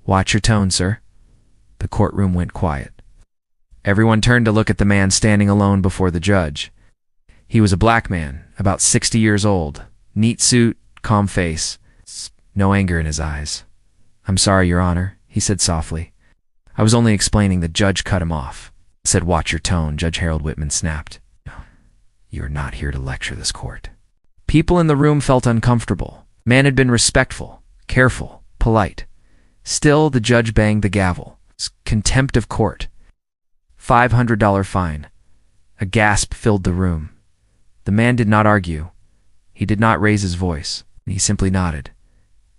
Watch your tone, sir." The courtroom went quiet. Everyone turned to look at the man standing alone before the judge. He was a black man, about 60 years old, neat suit, calm face, no anger in his eyes. "I'm sorry, Your Honor," he said softly. "I was only explaining." The judge cut him off. Said, "Watch your tone," Judge Harold Whitman snapped. "You are not here to lecture this court." People in the room felt uncomfortable. Man had been respectful, careful, polite. Still, the judge banged the gavel. Contempt of court. $500 fine. A gasp filled the room. The man did not argue. He did not raise his voice. He simply nodded.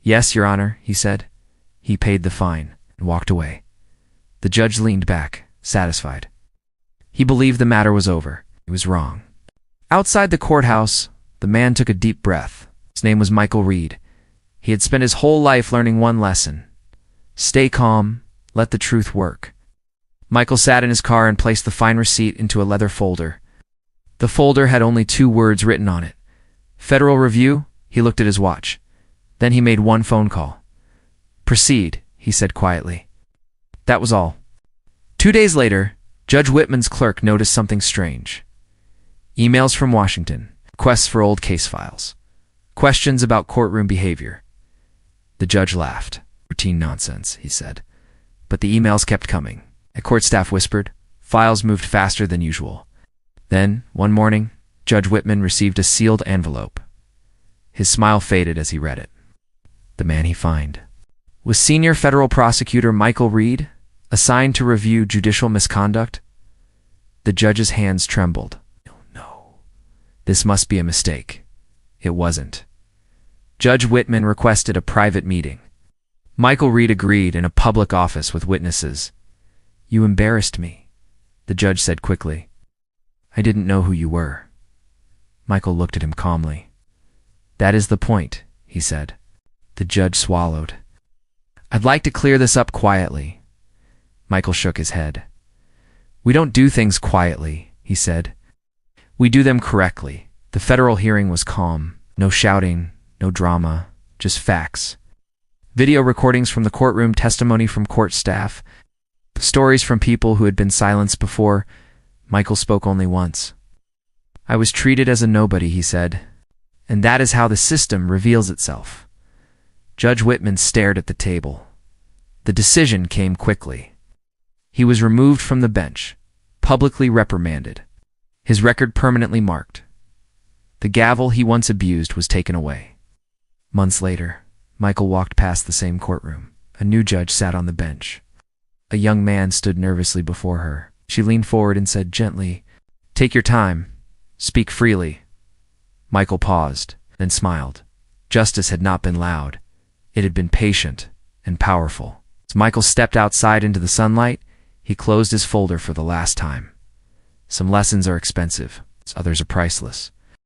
"Yes, Your Honor," he said. He paid the fine and walked away. The judge leaned back, satisfied. He believed the matter was over. He was wrong. Outside the courthouse, the man took a deep breath. His name was Michael Reed. He had spent his whole life learning one lesson. Stay calm, let the truth work. Michael sat in his car and placed the fine receipt into a leather folder. The folder had only 2 words written on it. Federal Review. He looked at his watch. Then he made one phone call. "Proceed," he said quietly. That was all. 2 days later, Judge Whitman's clerk noticed something strange. Emails from Washington, requests for old case files, questions about courtroom behavior. The judge laughed. "Routine nonsense," he said. But the emails kept coming. A court staff whispered. Files moved faster than usual. Then, one morning, Judge Whitman received a sealed envelope. His smile faded as he read it. The man he fined was Senior Federal Prosecutor Michael Reed, assigned to review judicial misconduct. The judge's hands trembled. No, this must be a mistake. It wasn't. Judge Whitman requested a private meeting. Michael Reed agreed in a public office with witnesses. "You embarrassed me," the judge said quickly. "I didn't know who you were." Michael looked at him calmly. "That is the point," he said. The judge swallowed. "I'd like to clear this up quietly." Michael shook his head. "We don't do things quietly," he said. "We do them correctly." The federal hearing was calm. No shouting, no drama, just facts. Video recordings from the courtroom, testimony from court staff, stories from people who had been silenced before. Michael spoke only once. "I was treated as a nobody," he said. "And that is how the system reveals itself." Judge Whitman stared at the table. The decision came quickly. He was removed from the bench, publicly reprimanded, his record permanently marked. The gavel he once abused was taken away. Months later, Michael walked past the same courtroom. A new judge sat on the bench. A young man stood nervously before her. She leaned forward and said gently, "Take your time. Speak freely." Michael paused, then smiled. Justice had not been loud. It had been patient and powerful. As Michael stepped outside into the sunlight, he closed his folder for the last time. Some lessons are expensive, others are priceless.